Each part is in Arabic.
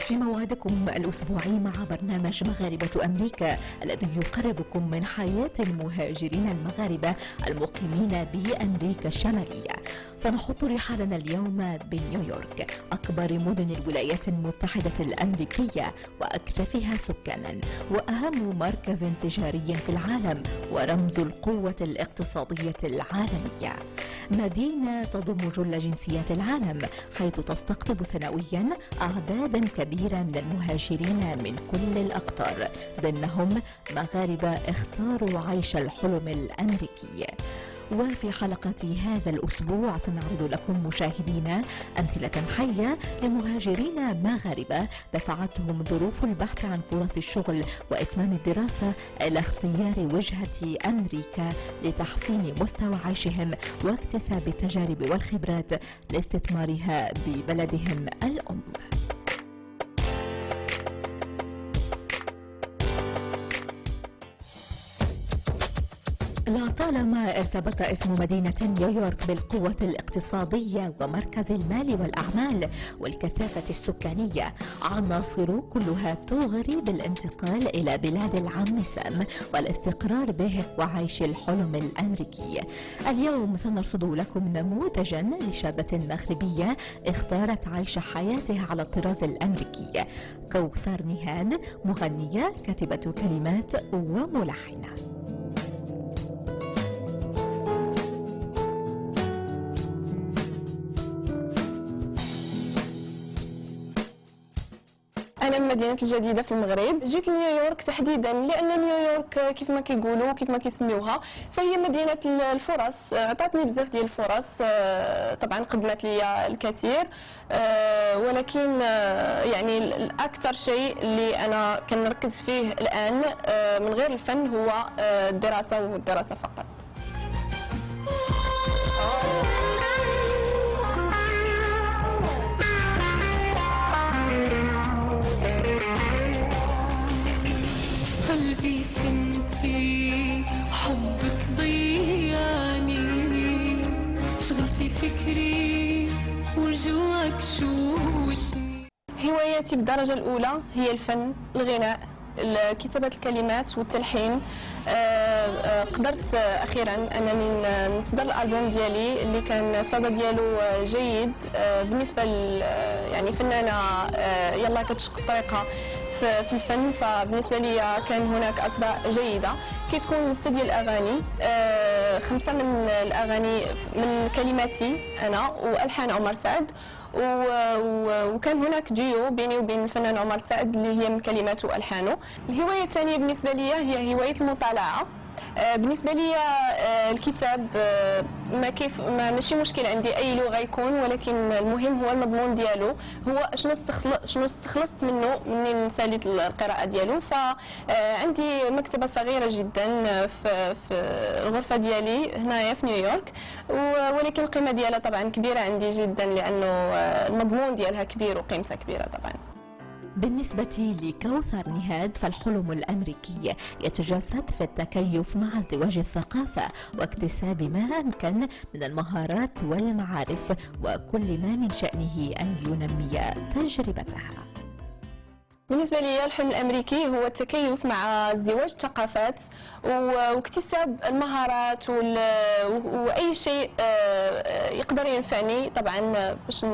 في موعدكم الأسبوعي مع برنامج مغاربة أمريكا الذي يقربكم من حياة المهاجرين المغاربة المقيمين بأمريكا الشمالية. سنخط رحالنا اليوم بنيويورك، أكبر مدن الولايات المتحدة الأمريكية وأكثفها سكانا وأهم مركز تجاري في العالم ورمز القوة الاقتصادية العالمية. مدينة تضم جل جنسيات العالم، حيث تستقطب سنويا أعدادا كبيرة من المهاجرين من كل الأقطار، ضمنهم مغاربة اختاروا عيش الحلم الأمريكي. وفي حلقة هذا الأسبوع سنعرض لكم مشاهدينا أمثلة حية لمهاجرين مغاربة دفعتهم ظروف البحث عن فرص الشغل وإتمام الدراسة إلى اختيار وجهة أمريكا لتحسين مستوى عيشهم واكتساب التجارب والخبرات لاستثمارها ببلدهم الأم. لطالما ارتبط اسم مدينة نيويورك بالقوة الاقتصادية ومركز المال والأعمال والكثافة السكانية، عناصر كلها تغري بالانتقال إلى بلاد العم سام والاستقرار به وعيش الحلم الأمريكي. اليوم سنرصد لكم نموذجا لشابة مغربية اختارت عيش حياتها على الطراز الأمريكي، كوثر نهاد، مغنية، كاتبة كلمات وملحنة. أنا من مدينة الجديدة في المغرب. جيت لنيويورك تحديدا لأن نيويورك كيف ما كيقولوا كيف ما كيسميوها فهي مدينة الفرص، عطاتني بزاف ديال الفرص، طبعا قدمت لي الكثير، ولكن يعني الأكثر شيء اللي أنا كنركز فيه الآن من غير الفن هو الدراسة والدراسة فقط. قلبي سكنتي حبك ضياني، شغلتي فكري ورجوعك شوشني. هواياتي بالدرجة الأولى هي الفن، الغناء، كتابة الكلمات والتلحين. قدرت أخيرا أنني نصدر الألبوم ديالي اللي كان الصدى ديالو جيد بالنسبة يعني فنانة يلا كتشق الطريقة في الفن، فبالنسبه لي كان هناك اصداء جيده كتكون من 6 ديال الاغاني، 5 من الاغاني من كلماتي انا والحان عمر سعد، وكان هناك ديو بيني وبين الفنان عمر سعد اللي هي من كلماته والحانه. الهوايه الثانيه بالنسبه لي هي هوايه المطالعه. بالنسبه لي الكتاب ماشي مشكل عندي اي لغه يكون، ولكن المهم هو المضمون ديالو، هو شنو استخلصت منه منين ساليت القراءه ديالو. فعندي مكتبه صغيره جدا في الغرفه ديالي هنايا في نيويورك، ولكن القيمه ديالها طبعا كبيره عندي جدا لانه المضمون ديالها كبير وقيمتها كبيره طبعا. بالنسبة لكوثر نهاد فالحلم الأمريكي يتجسد في التكيف مع ازدواج الثقافة واكتساب ما أمكن من المهارات والمعارف، وكل ما من شأنه أن ينمي تجربتها. بالنسبة لي الحلم الأمريكي هو التكيف مع ازدواج الثقافات واكتساب المهارات وأي شيء يقدر ينفعني طبعا، باش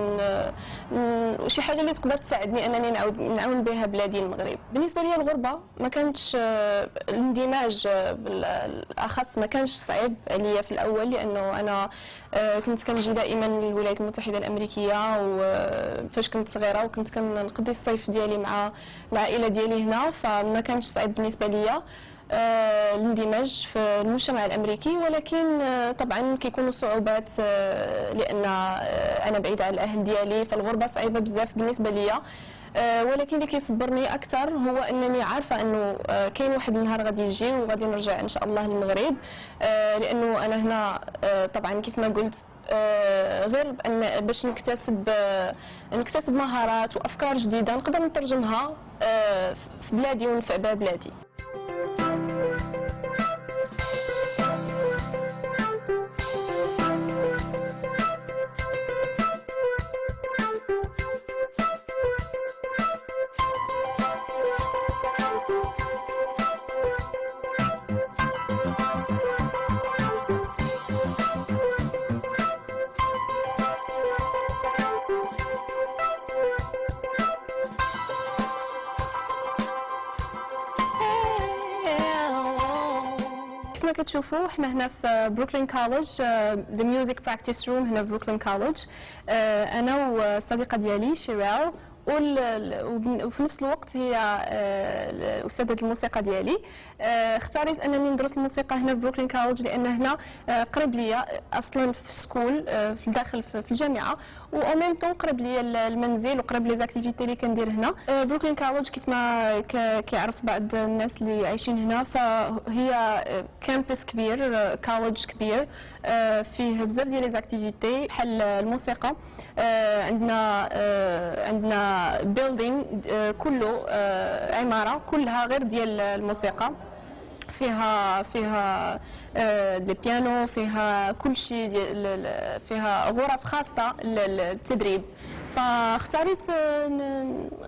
شي حاجة اللي تقدر تساعدني أنني نعاون بها بلادي المغرب. بالنسبة لي الغربة ما كانتش الاندماج بالأخص ما كانش صعيب عليا في الأول، لأنه أنا كنت كنجي دائما للولايات المتحدة الأمريكية وفاش كنت صغيرة، وكنت كنقضي الصيف ديالي مع العائلة ديالي هنا، فما كانش صعيب بالنسبة ليا الاندماج في المجتمع الأمريكي. ولكن طبعا كيكونوا صعوبات لأن أنا بعيدة على الأهل ديالي، فالغربة صعيبة بزاف بالنسبة ليا. ولكن اللي كيصبرني اكثر هو انني عارفه انه كاين واحد النهار غادي يجي وغادي نرجع ان شاء الله للمغرب، لانه انا هنا طبعا كيف ما قلت غير أن باش نكتسب مهارات وافكار جديده نقدر نترجمها في بلادي ونفع بها بلادي. كما كتشوفوا حنا هنا في بروكلين كوليدج ذا ميوزك براكتيس روم هنا في بروكلين كوليدج. انا والصديقه ديالي شيريل وفي نفس الوقت هي أستاذة الموسيقى ديالي. اختاريت أنني ندرس الموسيقى هنا في بروكلين كوليدج لأن هنا قريب ليا أصلا في سكول في الداخل في الجامعة، و ميم طون قريب ليا المنزل وقريب لي زاكتيفيتي اللي كندير هنا. بروكلين كوليدج كيف ما كيعرف بعض الناس اللي عايشين هنا فهي كامبس كبير، كوليدج كبير فيه بزاف ديال لي زاكتيفيتي بحال الموسيقى. عندنا بيلدينغ كله عمارة كلها غير ديال الموسيقى، فيها دي بيانو، فيها كل شيء، فيها غرف خاصة للتدريب. فاختاريت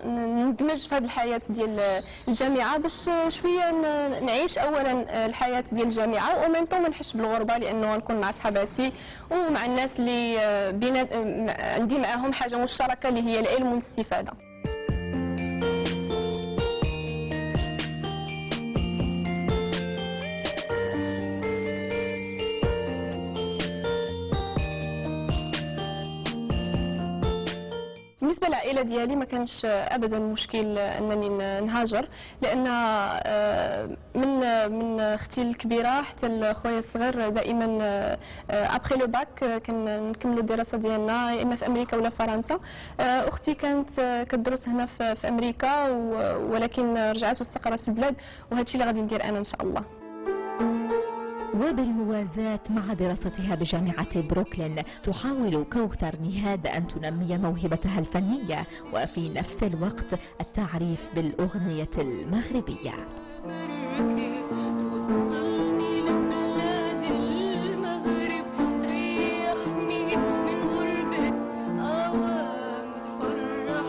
ندمج في هذه الحياة ديال الجامعة باش شوية نعيش أولا الحياة ديال الجامعة وميم طون ما نحسش بالغربة، لأنه نكون مع صحاباتي ومع الناس اللي عندي معاهم حاجة مشتركة اللي هي العلم والاستفادة. بالنسبه للعائله ديالي ما كانش ابدا مشكل انني نهاجر، لان من اختي الكبيره حتى خويا الصغير دائما ابخي لو باك كنكملوا الدراسه ديالنا يا اما في امريكا ولا فرنسا. اختي كانت كتدرس هنا في امريكا ولكن رجعت واستقرت في البلاد، وهذا الشيء اللي غادي ندير انا ان شاء الله. وبالموازاة مع دراستها بجامعة بروكلين تحاول كوثر نهاد أن تنمي موهبتها الفنية وفي نفس الوقت التعريف بالأغنية المغربية. توصلني لبلاد المغرب، ريحني من غربة أوام، تفرح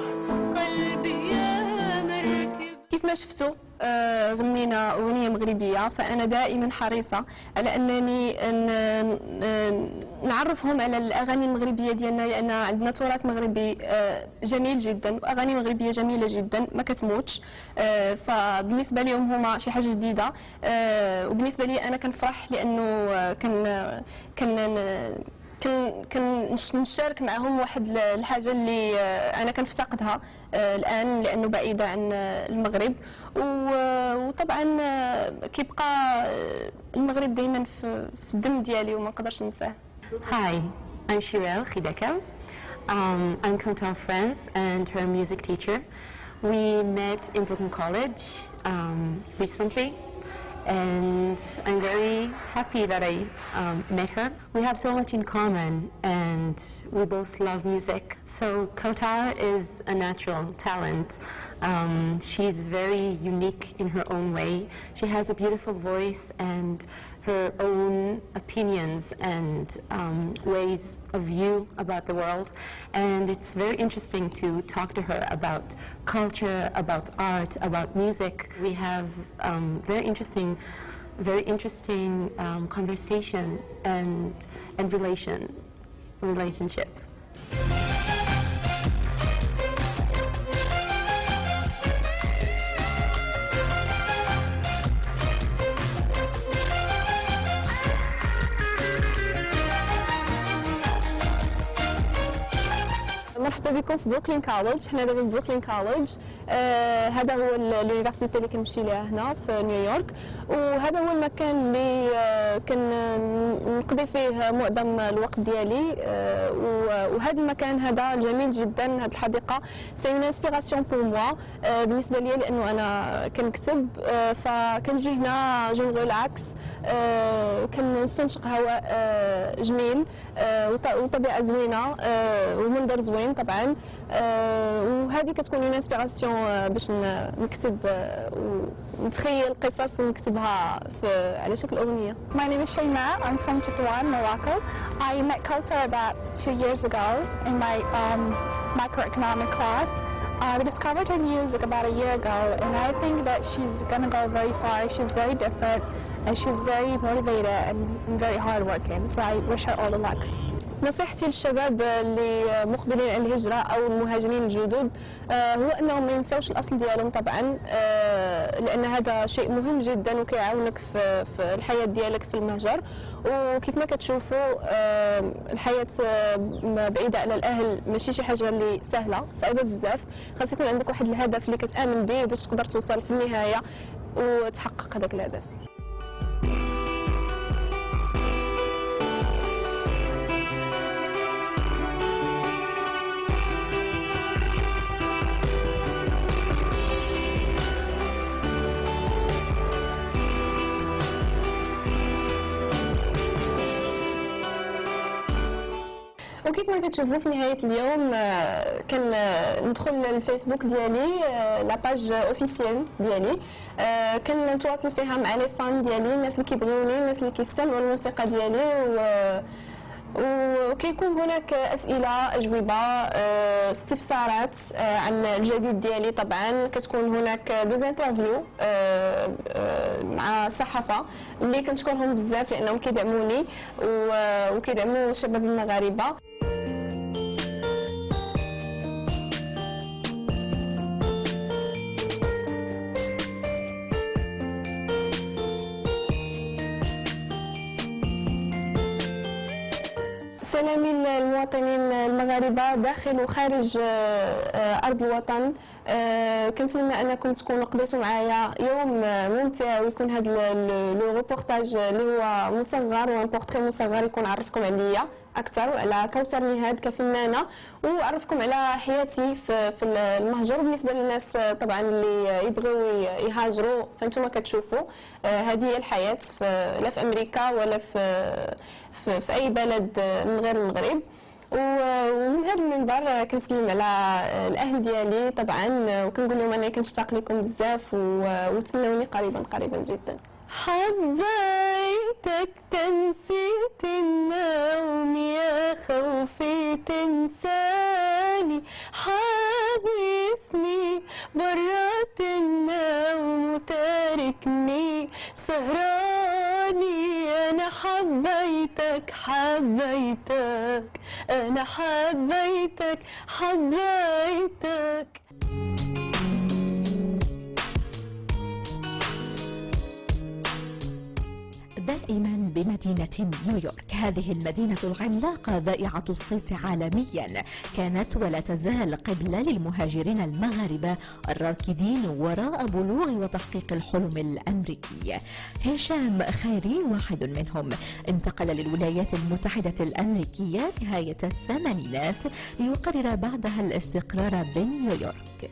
قلبي يا مركب. كيف ما شفتوا غنينا أغنية مغربية، فأنا دائما حريصة على أنني نعرفهم على الأغاني المغربية ديالنا، لأن عندنا تراث مغربي جميل جدا وأغاني مغربية جميلة جدا ما كتموتش. فبالنسبة لهم هما شي حاجة جديدة، وبالنسبة لي أنا كنفرح لأنه نشارك معهم واحد الحاجه اللي انا كنفتقدها الان لانه بعيده عن المغرب، وطبعا كيبقى المغرب دائما في الدم ديالي وما نقدرش ننساه. Hi, I'm Shirel Khideka. I'm Kautar's friend and her music teacher. We met in Brooklyn College recently, and I'm very happy that I met her. We have so much in common and we both love music. So Kautar is a natural talent. She's very unique in her own way. She has a beautiful voice and her own opinions and ways of view about the world, and it's very interesting to talk to her about culture, about art, about music. We have very interesting conversation and relationship. مرحبا بكم في بروكلين كوليدج. حنا دابا في بروكلين كوليدج. هذا هو اليونيفرسيتي اللي كنمشي ليها هنا في نيويورك، وهذا هو المكان اللي كنقضي فيه معظم الوقت ديالي. وهذا المكان هذا جميل جدا. هذه الحديقه سي اون انسبيراسيون بور موا بالنسبه لي، لانه انا كنكتب فكنجي هنا جو ريلاكس، كنستنشق هواء جميل وطبيعه زوينه ومنظر زوين طبعا. وهذه كتكون اون انسبيراسيون باش نكتب ونتخيل قصص ونكتبها على شكل اغنيه. My name is Shayma. I'm from Tetuan, Morocco. I met Kautar about 2 years ago in my microeconomic class. We discovered her music about a year ago, and I think that she's going to go very far. She's very different, and she's very motivated and very hardworking. So I wish her all the luck. نصيحتي للشباب اللي مقبلين على الهجرة أو المهاجرين الجدد هو أنهم ما ينساوش الأصل ديالهم طبعا، لأن هذا شيء مهم جدا وكيعاونك في الحياة ديالك في المهجر. وكيف ما كتشوفوا الحياة بعيدة على الأهل ماشي شي حاجة اللي سهلة، صعيبة بزاف. خاص يكون عندك واحد الهدف اللي كتآمن به باش تقدر توصل في النهاية وتحقق هذاك الهدف. وكيف ما كتشوفوا في نهايه اليوم كان ندخل للفيسبوك ديالي لاباج اوفيسيال ديالي، كنتواصل فيها مع لي فان ديالي، الناس اللي كيبغيوني، الناس اللي كيستمعوا للموسيقى ديالي، وكيكون هناك اسئله اجوبه استفسارات عن الجديد ديالي. طبعا كتكون هناك ديزانترفيو مع الصحافه اللي كنشكرهم بزاف لانهم كيدعموني وكيدعموا الشباب المغاربه. سلامي للمواطنين المغاربه داخل وخارج ارض الوطن. كنتمنى انكم تكونوا قضيتوا معايا يوم ممتع، ويكون هذا لو ريبورتاج اللي هو مصغر وان بورتري مصغر يكون عرفكم عليا اكثر وعلى كوثر نهاد كفنانه، وعرفكم على حياتي في المهجر. بالنسبه للناس طبعا اللي يبغيو يهاجروا فانتم كتشوفوا هذه هي الحياه لا في امريكا ولا في اي بلد من غير المغرب. ومن هذا المنبر كنسلم على الاهل ديالي طبعا، وكنقول لهم اني كنشتاق لكم بزاف وتسنوني قريبا جدا. حبيتك تنسيت النوم يا خوفي تنساني، حابسني برات النوم وتاركني سهراني. أنا حبيتك أنا حبيتك دائما بمدينة نيويورك، هذه المدينة العملاقة ذائعة الصيت عالميا كانت ولا تزال قبلة للمهاجرين المغاربة الراكدين وراء بلوغ وتحقيق الحلم الأمريكي. هشام خيري واحد منهم، انتقل للولايات المتحدة الأمريكية نهاية الثمانينات ليقرر بعدها الاستقرار بنيويورك.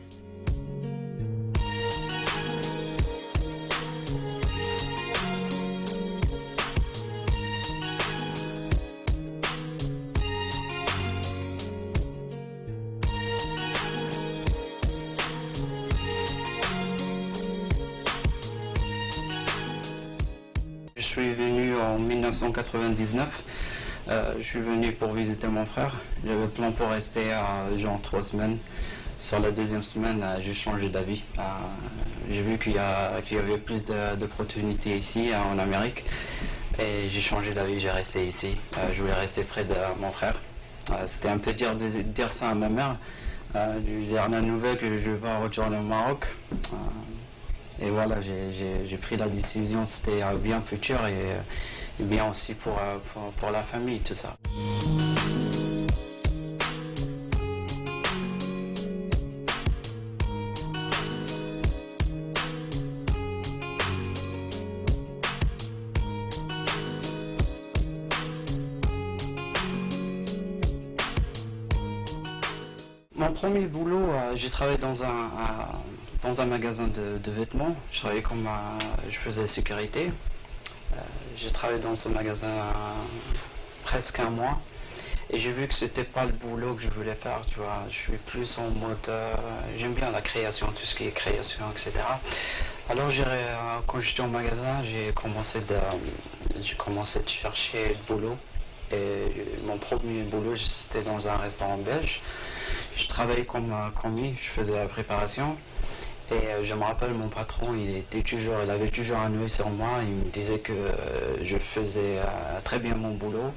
Je suis venu en 1999. Je suis venu pour visiter mon frère. J'avais plan pour rester genre 3 semaines. Sur la deuxième semaine, j'ai changé d'avis. J'ai vu qu'il y avait plus d'opportunités ici en Amérique. Et j'ai changé d'avis, j'ai resté ici. Je voulais rester près de mon frère. C'était un peu dur de dire ça à ma mère. Lui dire la nouvelle que je vais retourner au Maroc. Et voilà, j'ai pris la décision, c'était bien futur et bien aussi pour la famille, tout ça. Mon premier boulot, j'ai travaillé dans un magasin de vêtements. Je travaillais je faisais sécurité. J'ai travaillé dans ce magasin presque un mois et j'ai vu que c'était pas le boulot que je voulais faire, tu vois. Je suis plus en mode, j'aime bien la création, tout ce qui est création, etc. Alors quand j'étais au magasin, j'ai commencé de chercher le boulot. Et mon premier boulot, c'était dans un restaurant belge. Je travaillais comme commis, je faisais la préparation. Et je me rappelle, mon patron, il avait toujours un œil sur moi. Il me disait que je faisais très bien mon boulot.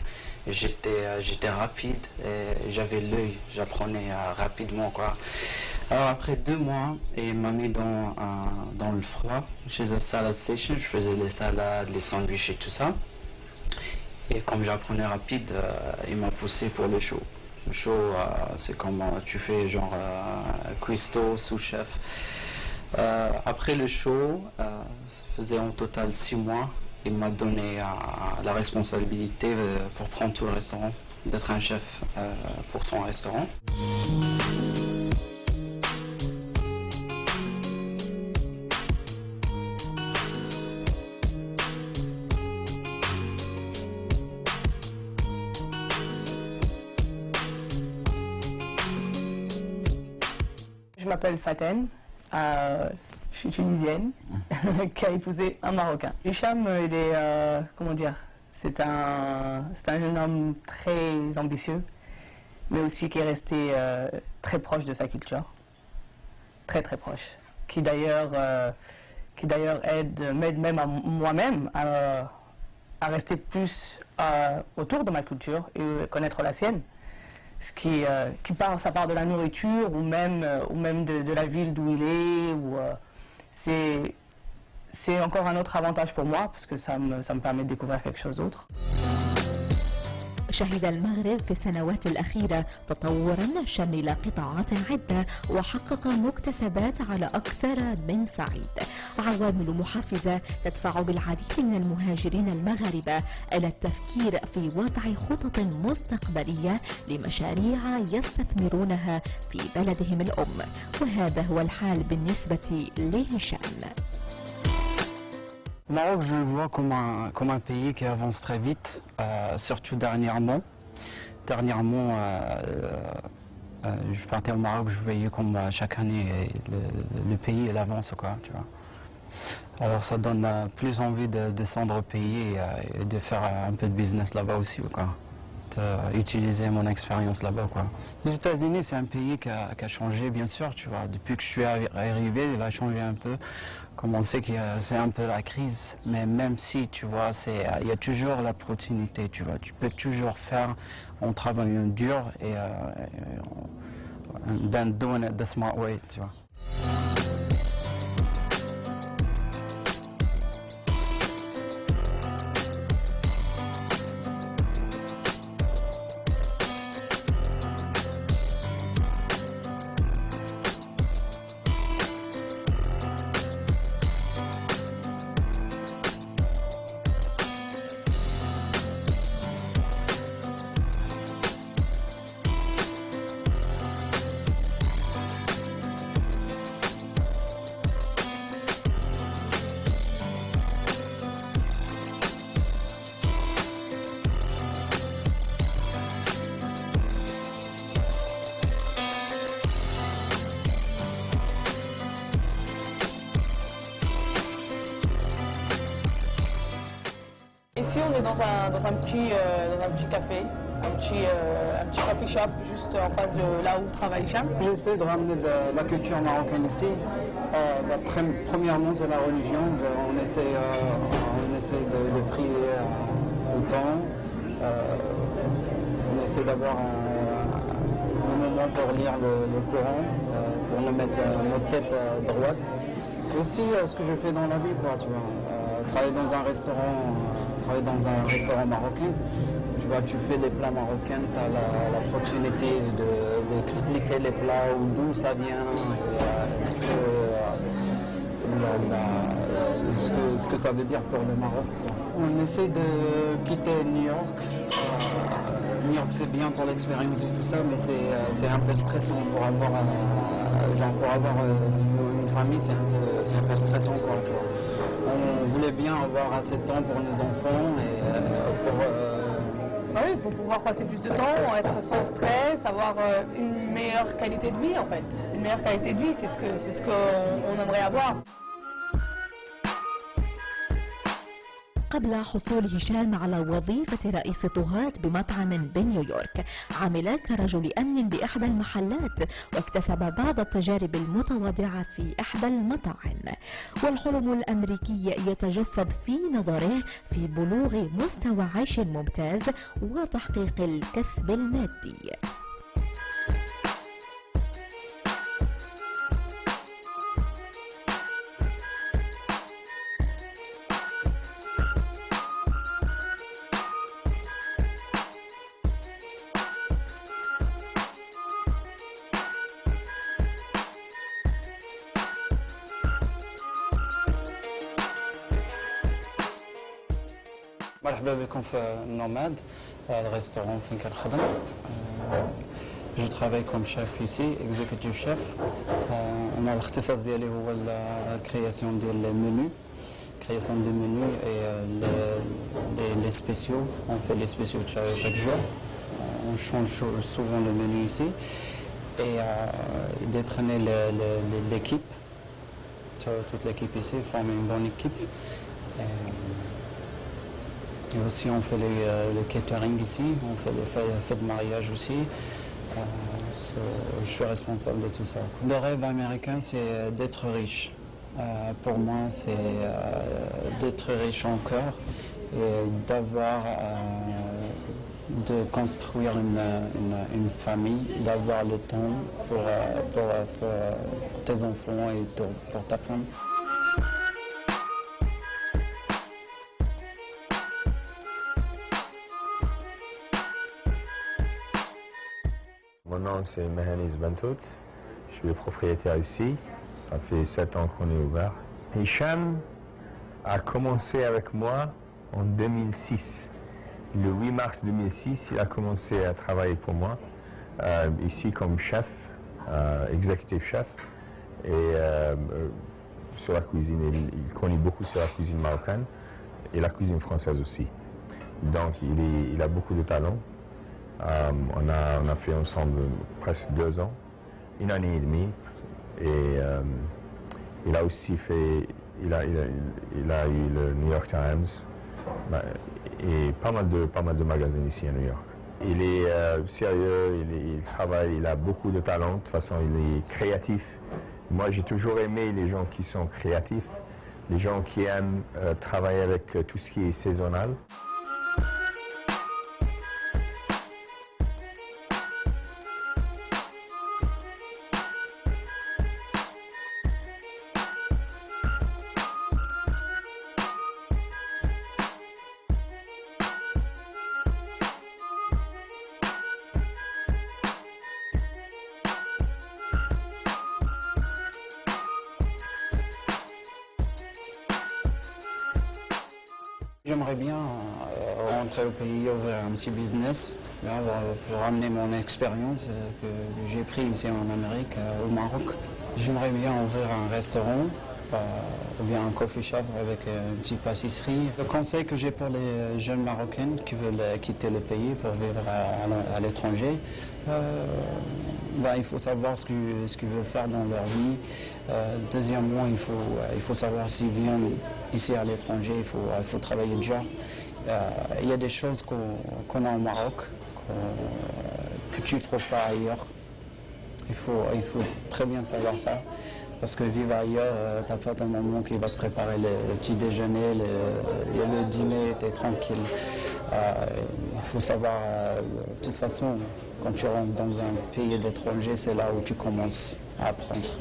J'étais rapide et j'avais l'œil. J'apprenais rapidement, quoi. Alors après 2 mois, il m'a mis dans le froid chez la salad station. Je faisais les salades, les sandwichs et tout ça. Et comme j'apprenais rapide, il m'a poussé pour le show. Le show, c'est comme tu fais genre cuistot, sous-chef. Après le show, ça faisait en total 6 mois. Il m'a donné la responsabilité pour prendre tout le restaurant, d'être un chef pour son restaurant. Je m'appelle Faten, je suis tunisienne, qui a épousé un Marocain. Hicham, il est, comment dire, c'est un jeune homme très ambitieux, mais aussi qui est resté très proche de sa culture, très très proche, qui d'ailleurs m'aide même à moi-même à rester plus autour de ma culture et connaître la sienne. Ce ça part de la nourriture ou même de la ville d'où il est. C'est encore un autre avantage pour moi parce que ça me permet de découvrir quelque chose d'autre. شهد المغرب في السنوات الأخيرة تطوراً شامل قطاعات عدة وحقق مكتسبات على أكثر من صعيد. عوامل محفزة تدفع بالعديد من المهاجرين المغاربة إلى التفكير في وضع خطط مستقبلية لمشاريع يستثمرونها في بلدهم الأم، وهذا هو الحال بالنسبة لهشام. Le Maroc, je le vois comme un pays qui avance très vite, surtout dernièrement. Je partais au Maroc, je voyais comme chaque année le pays il avance, quoi, tu vois. Alors ça donne plus envie de descendre au pays et de faire un peu de business là-bas aussi, quoi. Utiliser mon expérience là-bas, quoi. Les États-Unis, c'est un pays qui a changé, bien sûr, tu vois. Depuis que je suis arrivé, il a changé un peu. Comme on sait que c'est un peu la crise, mais même si, tu vois, il y a toujours l'opportunité, tu vois. Tu peux toujours faire en travaillant dur et doing it the smart way, tu vois. Ici, on est dans un petit café, un petit coffee shop juste en face de là où travaille Hicham. J'essaie de ramener de la culture marocaine ici. Premièrement, c'est la religion. On essaie de prier autant. On essaie d'avoir un moment pour lire le Coran, pour nous mettre notre tête droite. Aussi, ce que je fais dans la vie, quoi, tu vois. Travailler dans un restaurant marocain, tu vois, tu fais des plats marocains, tu as l'opportunité d'expliquer les plats, d'où ça vient, ce que ça veut dire pour le Maroc, quoi. On essaie de quitter New York. New York, c'est bien pour l'expérience et tout ça, mais c'est un peu stressant pour avoir une famille, c'est un peu stressant, quoi, tu vois. On voulait bien avoir assez de temps pour nos enfants et pour pouvoir passer plus de temps, être sans stress, avoir une meilleure qualité de vie en fait. Une meilleure qualité de vie, c'est ce qu'on aimerait avoir. قبل حصول هشام على وظيفة رئيس طهاة بمطعم بنيويورك، عمل كرجل أمن بإحدى المحلات واكتسب بعض التجارب المتواضعة في إحدى المطاعم، والحلم الأمريكي يتجسد في نظره في بلوغ مستوى عيش ممتاز وتحقيق الكسب المادي. مرحبا بكم في نوماد الريستورون فين كنخدم. جو ترافاي كوم شيف ايسي اكزيكوتيف شيف. انا الاختصاص ديالي هو الكرياسيون ديال المنيو، création de menus et les spéciaux. On fait les spéciaux chaque jour. On change souvent le menu ici et d'entraîner l'équipe. Toute l'équipe ici forme une bonne équipe. Et aussi on fait le catering ici, on fait les fêtes de mariage aussi. Je suis responsable de tout ça. Le rêve américain, c'est d'être riche. Pour moi, c'est d'être riche en cœur et d'avoir, de construire une famille, d'avoir le temps pour tes enfants et pour ta femme. Mon nom c'est Mehanis Bentout, je suis le propriétaire ici, ça fait 7 ans qu'on est ouvert. Hicham a commencé avec moi en 2006. Le 8 mars 2006, il a commencé à travailler pour moi, ici comme chef, executive chef, et sur la cuisine, il connaît beaucoup sur la cuisine marocaine et la cuisine française aussi. Donc il a beaucoup de talent. On a fait ensemble presque 2 ans, 1 année et demie, et il a aussi fait, il a eu le New York Times et pas mal de magazines ici à New York. Il est sérieux, il travaille, il a beaucoup de talent, de toute façon il est créatif. Moi j'ai toujours aimé les gens qui sont créatifs, les gens qui aiment travailler avec tout ce qui est saisonnal. J'aimerais bien rentrer au pays, ouvrir un petit business, pour ramener mon expérience que j'ai pris ici en Amérique, au Maroc. J'aimerais bien ouvrir un restaurant ou bien un coffee shop avec une petite pâtisserie. Le conseil que j'ai pour les jeunes Marocains qui veulent quitter le pays pour vivre à l'étranger, il faut savoir ce qu'ils veulent faire dans leur vie. Deuxièmement, il faut savoir s'ils viennent ici à l'étranger, il faut travailler dur. Il y a des choses qu'on a au Maroc que tu ne trouves pas ailleurs. Il faut très bien savoir ça. Parce que vivre ailleurs, tu n'as pas un moment qui va te préparer le petit déjeuner, le dîner, tu es tranquille. Il faut savoir, de toute façon, quand tu rentres dans un pays d'étranger, c'est là où tu commences à apprendre.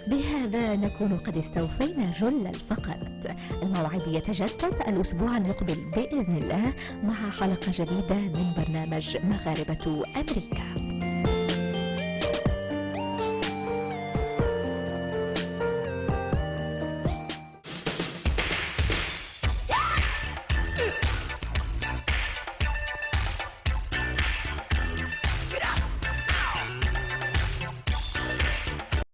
بهذا نكون قد استوفينا جل الفقرات. الموعد يتجدد الأسبوع المقبل بإذن الله مع حلقة جديدة من برنامج مغاربة أمريكا.